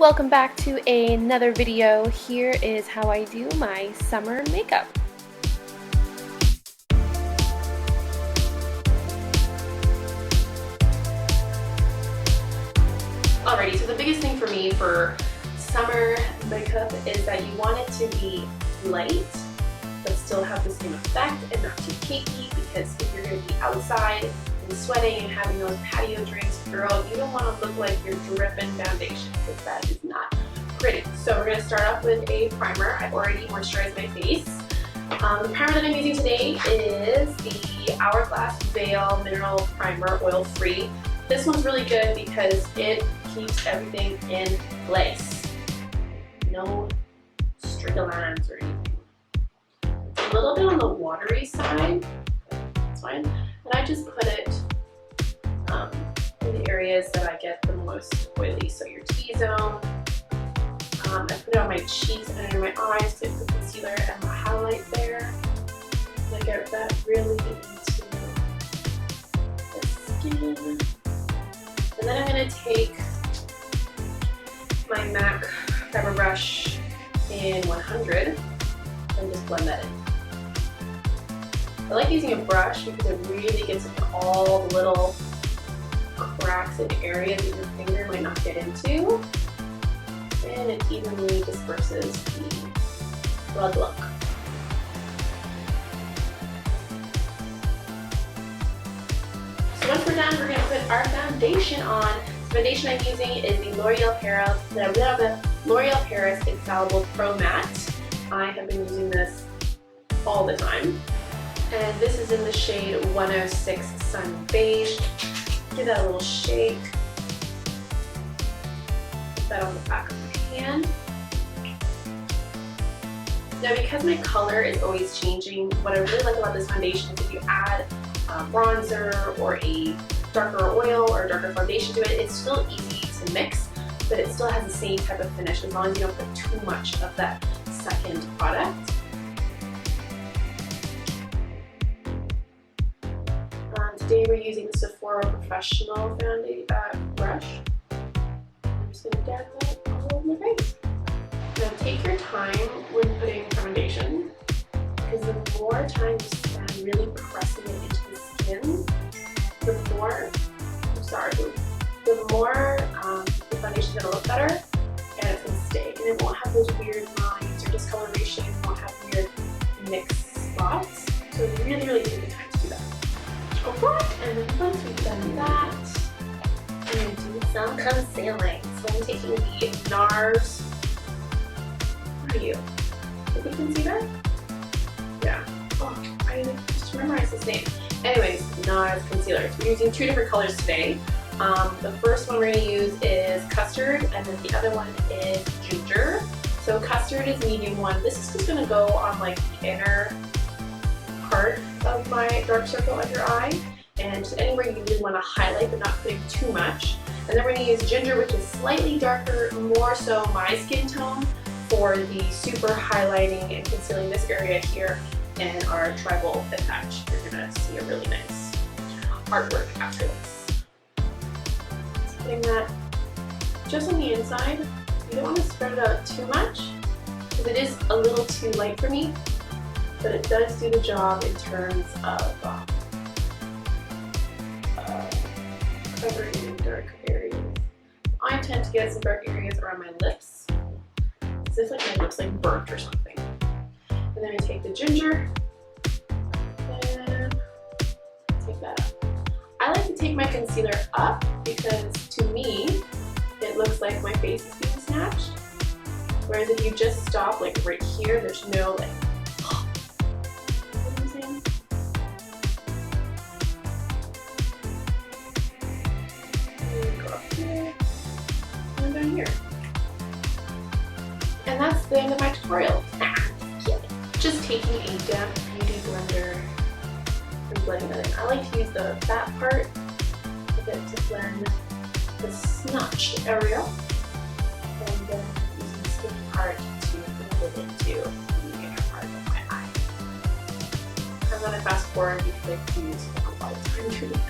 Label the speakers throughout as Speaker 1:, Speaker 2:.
Speaker 1: Welcome back to another video. Here is how I do my summer makeup. Alrighty, so the biggest thing for me for summer makeup is that you want it to be light but still have the same effect and not too cakey, because if you're going to be outside and sweating and having those patio drinks, girl, you don't want to look like you're dripping foundation, because that is not pretty. So we're going to start off with a primer. I've already moisturized my face. The primer that I'm using today is the Hourglass Veil Mineral Primer, oil-free. This one's really good because it keeps everything in place. No straight lines or anything. It's a little bit on the watery side, that's fine. And I just put it in the areas that I get the most oily, so your T-zone. I put it on my cheeks and under my eyes to put the concealer and the highlight there. And I get that really into the skin. And then I'm going to take my MAC Fiber Brush in 100 and just blend that in. I like using a brush because it really gets into all the little cracks and areas that your finger might not get into. And it evenly disperses the blood look. So once we're done, we're going to put our foundation on. The foundation I'm using is the L'Oreal Paris Infallible Pro Matte. I have been using this all the time. And this is in the shade 106 Sun Beige. Give that a little shake. Put that on the back of my hand. Now, because my color is always changing, what I really like about this foundation is if you add bronzer or a darker oil or a darker foundation to it, it's still easy to mix, but it still has the same type of finish as long as you don't put too much of that second product. Today we're using the Sephora Professional brush. I'm just going to dab that all over my face. Now take your time when putting foundation, because the more time you spend really pressing it into the skin, the more the foundation's going to look better, and it's going to stay. And it won't have those weird lines or discoloration. It won't have weird mixed spots. So really, really take the time to do that. Go for it. And then once we've done that, I'm going to do some concealing. So I'm taking the NARS. What are you? Liquid concealer? Yeah. Oh, I just memorized this name. Anyways, NARS concealer. So we're using two different colors today. The first one we're going to use is Custard, and then the other one is Ginger. So Custard is medium one. This is just going to go on like the inner part of my dark circle under eye, and just anywhere you really want to highlight but not putting too much. And then we're going to use Ginger, which is slightly darker, more so my skin tone, for the super highlighting and concealing this area here and our tribal fit patch. You're going to see a really nice artwork after this. So putting that just on the inside. You don't want to spread it out too much because it is a little too light for me, but it does do the job in terms of covering dark areas. I tend to get some dark areas around my lips. It's just like my lips like burnt or something. And then I take the Ginger and take that up. I like to take my concealer up because to me it looks like my face is being snatched. Whereas if you just stop like right here, there's no like here. And that's the end of my tutorial. Just taking a damp beauty blender and blending that in. I like to use the fat part of it to blend the smudged area, and then using the skinny part to blend it into the inner part of my eye. I'm going to fast forward because I do spend a lot of time doing this.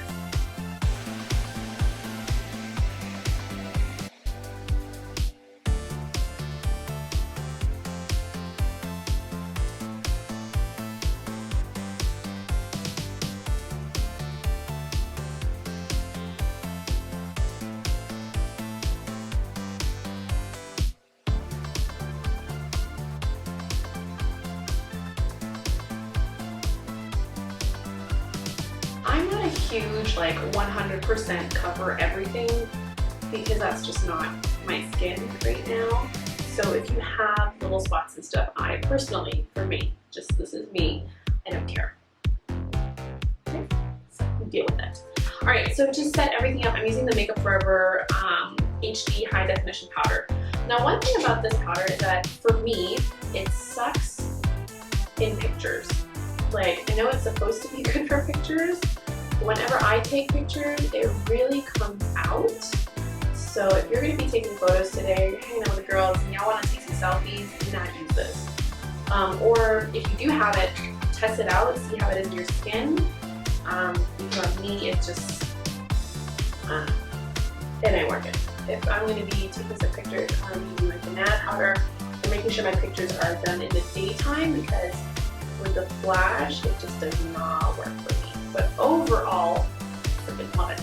Speaker 1: huge, like 100% cover everything, because that's just not my skin right now. So if you have little spots and stuff, I personally, for me, just this is me, I don't care. Okay, so deal with it. All right, so to set everything up, I'm using the Makeup Forever HD High Definition Powder. Now, one thing about this powder is that for me, it sucks in pictures. Like, I know it's supposed to be good for pictures, but whenever I take pictures, it really comes out. So if you're going to be taking photos today, you're hanging out with the girls, and y'all want to take some selfies, do not use this. Or if you do have it, test it out, see how it is in your skin. Because on me, it just, it ain't working. If I'm going to be taking some pictures, I'm using like banana powder and making sure my pictures are done in the daytime, because with the flash, it just does not work for me. But overall, I freaking love it.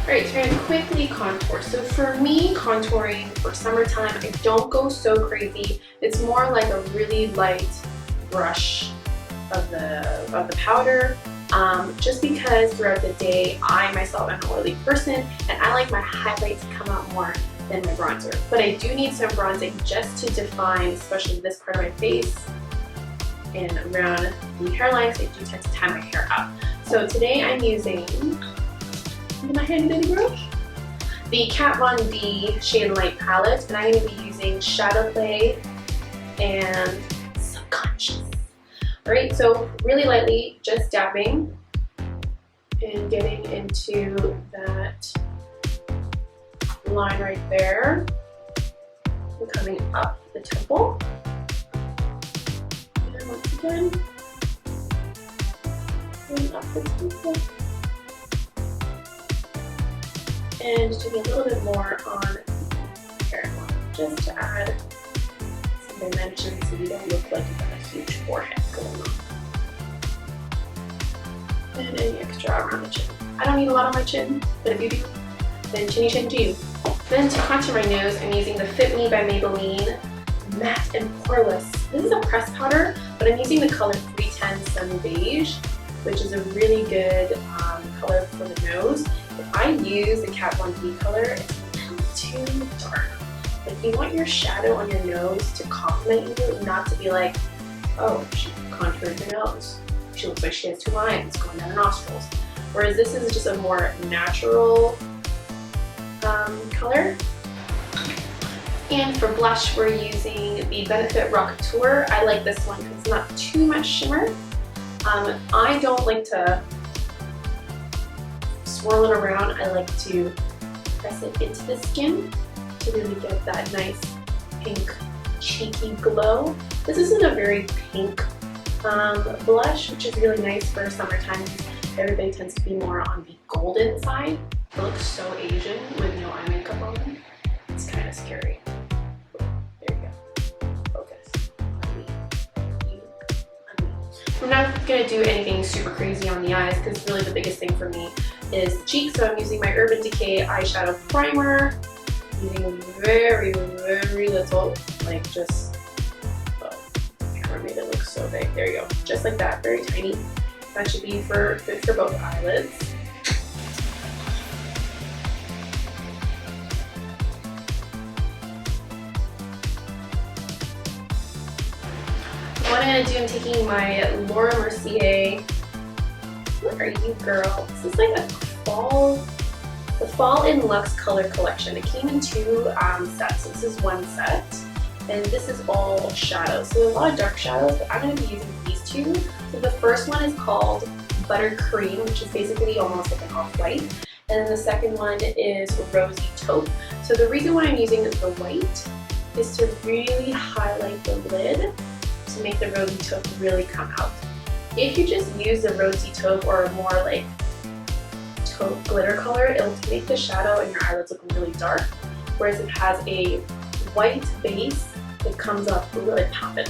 Speaker 1: Alright, so I'm going to quickly contour. So for me, contouring for summertime, I don't go so crazy. It's more like a really light brush of the powder. Just because throughout the day, I myself am an oily person, and I like my highlight to come out more than my bronzer. But I do need some bronzing just to define, especially this part of my face and around the hairline, because I do tend to tie my hair up. So today I'm using, my handy dandy brush, the Kat Von D Shade and Light palette, and I'm going to be using Shadow Play and Subconscious. Alright, so really lightly, just dabbing and getting into that line right there, and coming up the temple. And once again, going up the temple. And just doing a little bit more on the hairline, just to add some dimension so you don't look like you have a huge forehead going on. And any extra around the chin. I don't need a lot on my chin, but if you do, then chinny chin to you. Then to contour my nose, I'm using the Fit Me by Maybelline Matte and Poreless. This is a pressed powder, but I'm using the color 310 Sun Beige, which is a really good color for the nose. If I use the Kat Von D color, it's a little too dark. Like, you want your shadow on your nose to complement you, not to be like, oh, she contoured her nose. She looks like she has two lines going down her nostrils. Whereas this is just a more natural color. And for blush, we're using the Benefit Rock Tour. I like this one because it's not too much shimmer. I don't like to swirl it around. I like to press it into the skin to really get that nice pink cheeky glow. This isn't a very pink blush, which is really nice for summertime. Everybody tends to be more on the golden side. It looks so Asian with no eye makeup on. It's kind of scary. There you go. Focus on me. You on me. I'm not going to do anything super crazy on the eyes, because really the biggest thing for me is the cheeks. So I'm using my Urban Decay eyeshadow primer, using very, very little, like just, oh, the camera made it look so big. There you go. Just like that, very tiny. That should be good for both eyelids. What I'm going to do, I'm taking my Laura Mercier, where are you, girl? This is like a the Fall in Luxe color collection. It came in two sets. This is one set, and this is all shadows. So a lot of dark shadows, but I'm going to be using these two. So the first one is called Buttercream, which is basically almost like an off-white. And then the second one is Rosy Taupe. So the reason why I'm using the white is to really highlight the lid to make the Rosy Taupe really come out. If you just use the Rosy Taupe or a more like taupe glitter color, it'll make the shadow in your eyelids look really dark. Whereas it has a white base, it comes up really poppin'.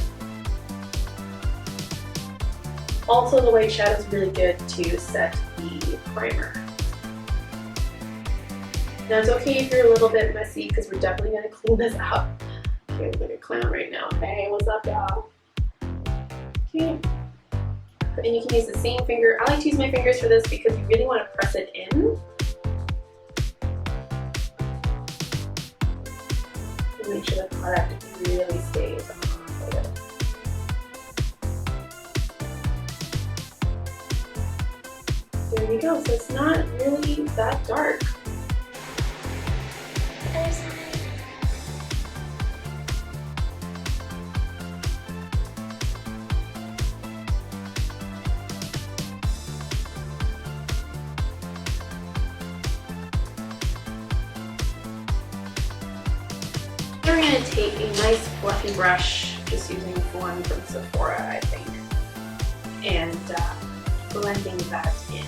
Speaker 1: Also, the white shadow is really good to set the primer. Now it's okay if you're a little bit messy, because we're definitely going to clean this up. Okay, I'm like a clown right now. Hey, what's up, y'all? Okay. And you can use the same finger. I like to use my fingers for this because you really want to press it in. And make sure the product really stays on the lid. There you go. So it's not really that dark. We're going to take a nice fluffy brush, just using one from Sephora, I think, and blending that in.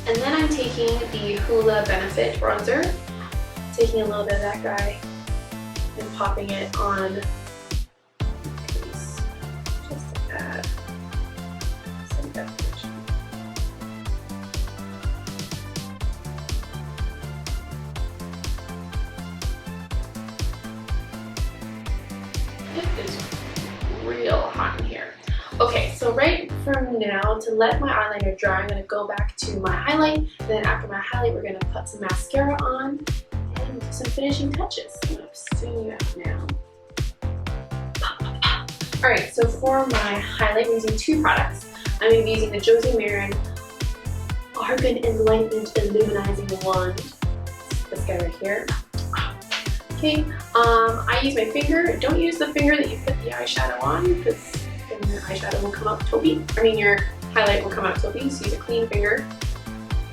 Speaker 1: And then I'm taking the Hoola Benefit bronzer, taking a little bit of that guy and popping it on the crease, just to add some definition. It is real hot in here. Okay, so right from now, to let my eyeliner dry, I'm going to go back to my highlight. And then after my highlight, we're going to put some mascara on and do some finishing touches. I'm going to zoom you out now. Alright, so for my highlight, we're using two products. I'm going to be using the Josie Maran Argan Enlightenment Illuminizing Wand. This guy right here. Okay, I use my finger. Don't use the finger that you put the eyeshadow on, because then your eyeshadow will come out taupey. I mean, your highlight will come out taupey, so use a clean finger.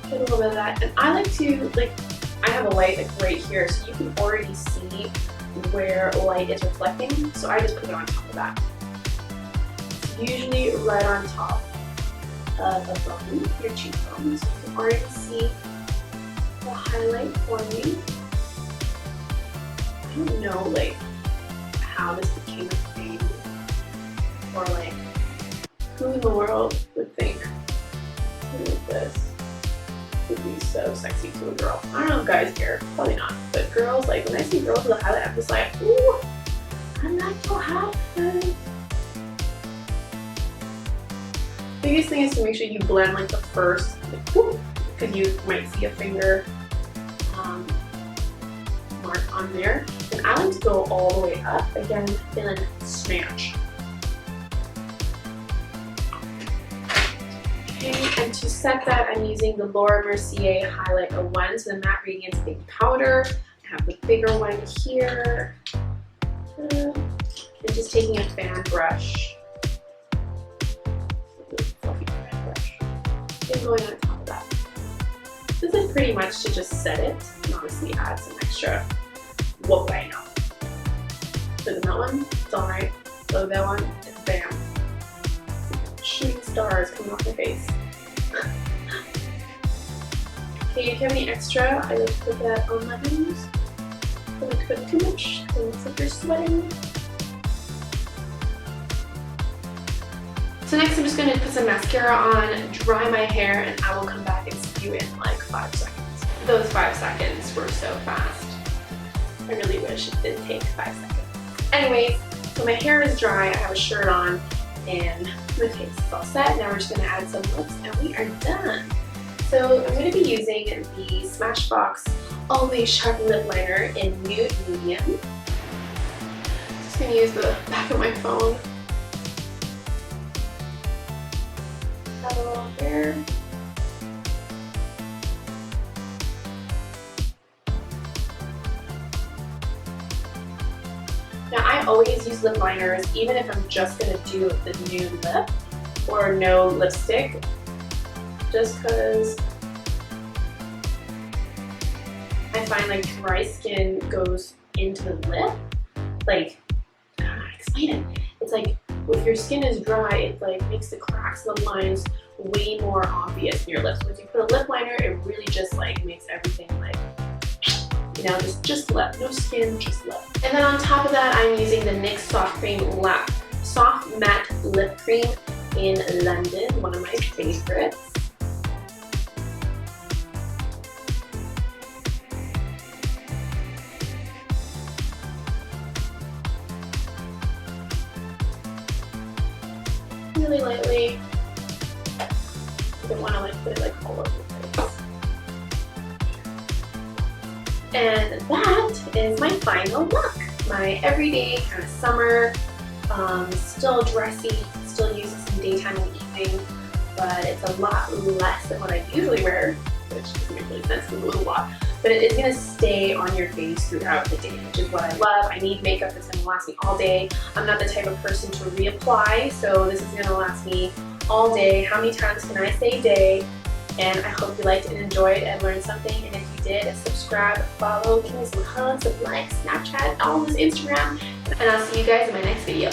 Speaker 1: Get a little bit of that. And I like to, like, I have a light like right here, so you can already see where light is reflecting. So I just put it on top of that. It's usually right on top of a bone, your cheekbone. So you can already see the highlight forming. I don't know, like, how this became a thing, or like, who in the world would think something like this would be so sexy to a girl. I don't know if guys care, probably not, but girls, like, when I see girls with a highlight, I'm just like, ooh, I like your highlight. Biggest thing is to make sure you blend like the first, like, whoop, because you might see a finger mark on there. And I like to go all the way up, again, and then smash. Okay, and to set that, I'm using the Laura Mercier Highlight 01, so the Matte Radiance Big Powder. I have the bigger one here. And just taking a fan brush. Fluffy fan brush. And going on top of that. This is pretty much to just set it, and obviously add some extra. What I know. So that one, it's alright. So that one, it's bam. Shooting stars coming off my face. Okay, if you have any extra, I like to put that on my hands. I don't like to put too much, because it looks like you're sweating. So next I'm just going to put some mascara on, dry my hair, and I will come back and see you in like 5 seconds. Those 5 seconds were so fast. I really wish it did take 5 seconds. Anyways, so my hair is dry, I have a shirt on, and my face is all set. Now we're just going to add some lips, and we are done. So I'm going to be using the Smashbox Always Sharp Lip Liner in Nude Medium. Just going to use the back of my phone. Add a little hair. Now I always use lip liners, even if I'm just going to do the nude lip or no lipstick, just because I find like dry skin goes into the lip. Like, I don't know how to explain it. It's like if your skin is dry, it like makes the cracks and the lines way more obvious in your lips. When you put a lip liner, it really just like makes everything like, you know, just lip, no skin, just lip. And then on top of that, I'm using the NYX Soft Matte Lip Cream in London, one of my favorites. Really lightly. You don't want to like put it like all over the place. And that is my final look. My everyday kind of summer, still dressy, still use this in daytime and evening, but it's a lot less than what I usually wear, which doesn't make really sense, it's a little lot. But it is going to stay on your face throughout the day, which is what I love. I need makeup that's going to last me all day. I'm not the type of person to reapply, so this is going to last me all day. How many times can I say day? And I hope you liked and enjoyed and learned something. And if you did, subscribe, follow, give me some hugs, some likes, Snapchat, all this Instagram. And I'll see you guys in my next video.